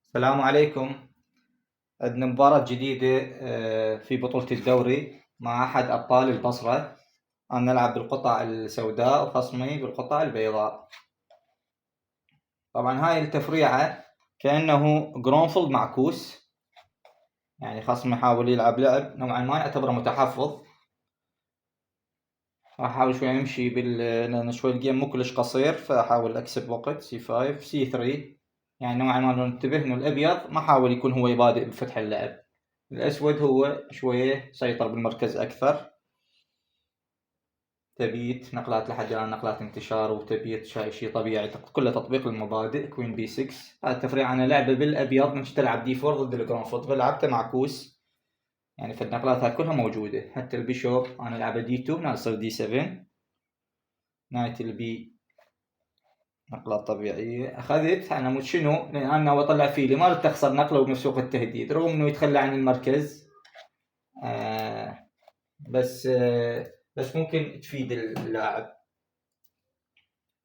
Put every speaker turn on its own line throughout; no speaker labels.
السلام عليكم. عندنا مباراة جديدة في بطولة الدوري مع أحد أبطال البصرة. أنا نلعب بالقطع السوداء وخصمي بالقطع البيضاء. طبعا هاي التفريعة كأنه جرونفيلد معكوس، يعني خصمي يحاول يلعب لعب نوعا ما يعتبره متحفظ. راح أحاول شوي أمشي لأن شوي الجيم مو كلش قصير، فأحاول أكسب وقت. C5 C3، يعني نوعا ما ننتبه إنه الأبيض ما حاول يكون هو يبادئ بفتح اللعب، الأسود هو شوية سيطر بالمركز أكثر. تبيت نقلات لحد الآن نقلات انتشار، وتبيت شيء طبيعي كله تطبيق المبادئ. كوين بي 6 هذا التفريع. أنا لعبة بالأبيض مش تلعب دي 4 ضد الجرونفورد، فلعبته معكوس، يعني في النقلات هاي كلها موجودة. حتى البيشوب أنا لعبه دي 2 هنا يصير دي 7. نايت البي نقلات طبيعية. أخذت أنا مش شنو، لأن أنا وطلع فيلي ما تخسر نقلة ومسوق التهديد، رغم إنه يتخلى عن المركز. بس ممكن تفيد اللاعب.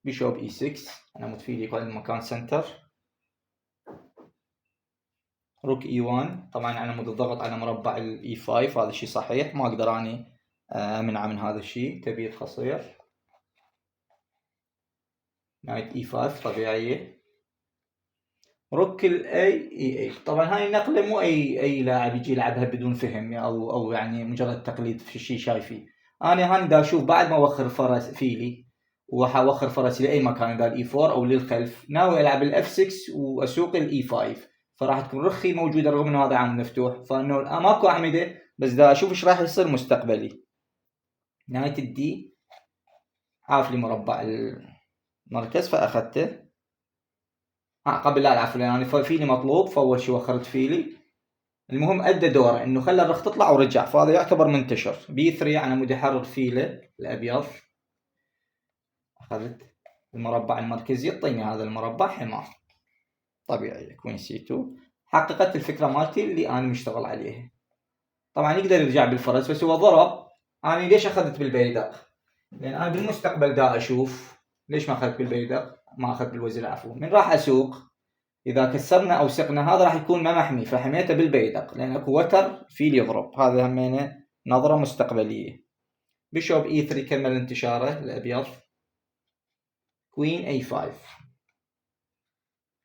بيشوب اي 6 انا متفيد يكون مكان سنتر. روك اي 1 طبعا انا متضغط على مربع الاي 5، هذا الشيء صحيح، ما اقدر اني امنع من هذا الشيء. تبيت قصير. نايت اي 5 طبيعيه. روك الاي اي 8. طبعا هاي النقله مو اي لاعب يجي يلعبها بدون فهم او يعني مجرد تقليد في شيء شايفيه. انا هاني دا اشوف بعد ما اوخر فرس فيلي وحوخر فرسي لاي مكان، اذا الاي 4 او للخلف، ناوي العب الاف 6 واسوق الاي 5، فراح تكون رخي موجوده رغم انه هذا عام مفتوح، فانه ماكو اعمده، بس دا اشوف ايش راح يصير مستقبلي. نهايه الدي عاف لي مربع المركز فاخذته. قبل لا العب يعني فيلي مطلوب، فاول شيء وخرت فيلي. المهم ادى دوره انه خلى الرخ تطلع ورجع، فهذا يعتبر منتشر. بي 3 انا مودي احرر فيله الابيض. اخذت المربع المركزي، يعطيني هذا المربع حمار طبيعي. كوين سي 2 حققت الفكره مالتي اللي انا مشتغل عليها. طبعا يقدر يرجع بالفرس، بس هو ضرب. انا ليش اخذت بالبيدق؟ لان انا بالمستقبل دا اشوف ليش ما اخذت بالبيدق، ما اخذت بالوزير عفوا. من راح اسوق اذا كسرنا او سقنا هذا راح يكون ما محمي، فحميته بالبيدق لان اكو وتر فيل يضرب. هذا همينه نظره مستقبليه. بيشوب اي 3 كمل انتشاره الابيض. كوين اي 5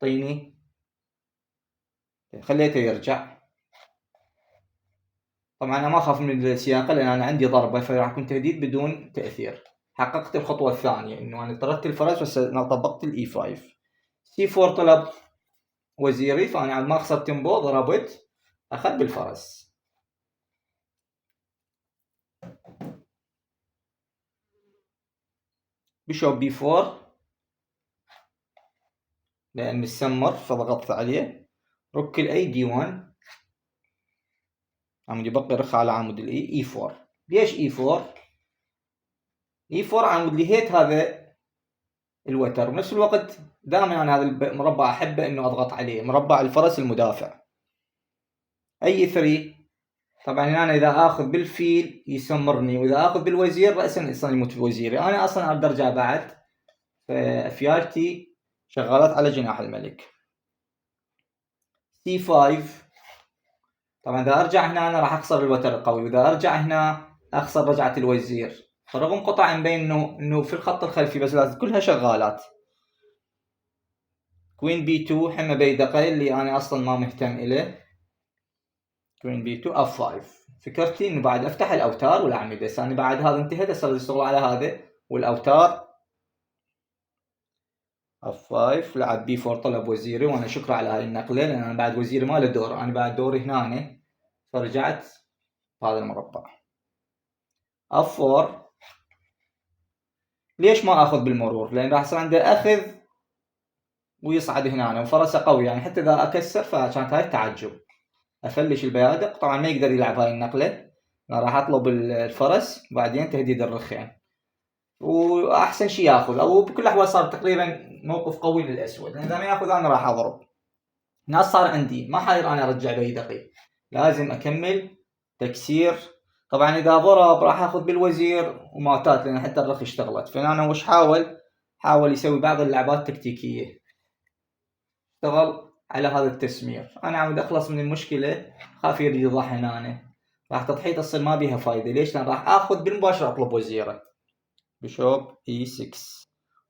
طيني، خليته يرجع. طبعا انا ما اخاف من السياقه لان انا عندي ضربه، فراح يكون تهديد بدون تاثير. حققت الخطوه الثانيه انه انا طردت الفرس، بس انا طبقت الاي 5. سي 4 طلب وزيري، فانا ما خسرت تمبو، ضربت اخذ بالفرس. بيشوب بي 4 لان مسمر فضغطت عليه. رك الاي دي 1 عمود يبقي رخ على عمود الاي. اي 4 ليش اي 4؟ اي 4 عمود لهيت هذا الوتر، بنفس الوقت دائما انا هذا المربع احبه انه اضغط عليه، مربع الفرس المدافع. اي 3 طبعا انا اذا اخذ بالفيل يسمرني، واذا اخذ بالوزير راسا اصلا يموت في وزيري. انا اصلا اقدر ارجع بعد، فافيالتي شغالات على جناح الملك. سي 5 طبعا اذا ارجع هنا انا راح اخسر الوتر القوي، واذا ارجع هنا اخسر رجعه الوزير، فرغم قطع مبين انه في الخط الخلفي، بس لازم كلها شغالات. كوين بي 2 حمى بيدقه اللي انا اصلا ما مهتم إله. كوين بي 2 اف 5. فكرتي انه بعد افتح الاوتار والاعمده، بس انا بعد هذا انتهت، صار يشتغل على هذا والاوتار. اف 5 لعب بي 4 طلب وزيري، وانا شكرا على هاي النقله لان انا بعد وزيري ما له دور، انا بعد دوري هنا، فرجعت هذا المربع. اف 4 ليش ما اخذ بالمرور؟ لان راح يصير عنده اخذ ويصعد هنا، وفرسه قوي، يعني حتى اذا اكسر فكانت هاي التعجب. افلش البيادق، طبعا ما يقدر يلعب هاي النقله، انا راح اطلب الفرس وبعدين تهديد الرخين، واحسن شيء ياخذ، او بكل الاحوال صار تقريبا موقف قوي للاسود، لان اذا ما ياخذ انا راح اضرب. ناس صار عندي ما حاير انا ارجع بيدقي، لازم اكمل تكسير. طبعا اذا ضرب راح اخذ بالوزير وماتات، لان حتى الرخ اشتغلت. فانا وش حاول يسوي بعض اللعبات التكتيكيه. اشتغل على هذا التسمير. انا عم اخلص من المشكله، خاف يريد يضح هنا، راح تضحيه تصير ما بيها فايده. ليش؟ لان راح اخذ بالمباشره اطلب وزيره. بشوب E6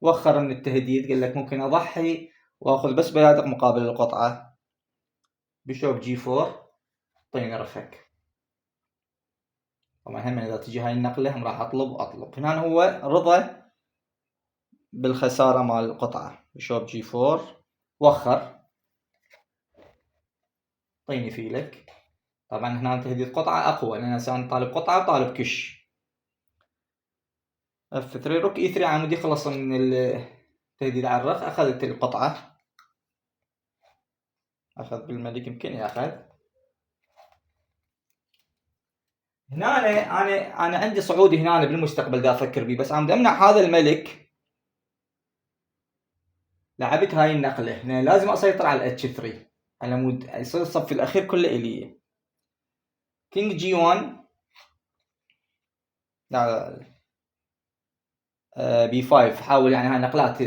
وخر من التهديد، قال لك ممكن اضحي واخذ بس بيادق مقابل القطعه. بشوب G4 طيني رفك. طبعا هم اذا تجي هاي النقله هم راح اطلب هنا هو رضى بالخساره مال القطعه. بشوب G4 وخر طيني فيلك. طبعا هنا تهديد قطعه اقوى لان انا طالب قطعه وطالب كش. F3 روك E3 عمود يخلص من التهديد على الرخ. اخذت القطعه، اخذ بالملك يمكن ياخذ. هنا انا عندي صعودي هنا بالمستقبل دا افكر بيه، بس عم امنع هذا الملك. لعبت هاي النقله هنا لازم اسيطر على H3 على مود يصير الصف الاخير كله الي. كينج G1 لا B5 حاول يعني هاي نقلات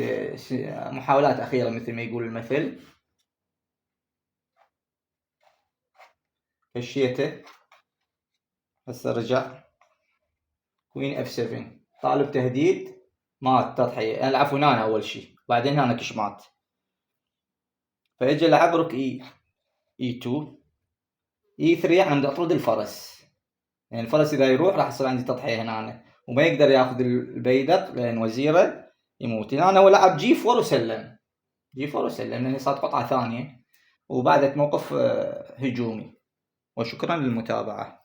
محاولات اخيره مثل ما يقول المثل. كشيته هسه رجع كوين F7 طالب تهديد مات تضحية. العب هنا اول شيء بعدين هنا كش مات. فاجى لعب روك E2 E3 عند اطرد الفرس. يعني الفرس اذا يروح راح يصير عندي تضحية هنا وما يقدر ياخذ البيدق لان وزيره يموت. هنا هو لعب G4 وسلم. G4 وسلم لان صارت قطعة ثانية وبعدت موقف هجومي. وشكرا للمتابعة.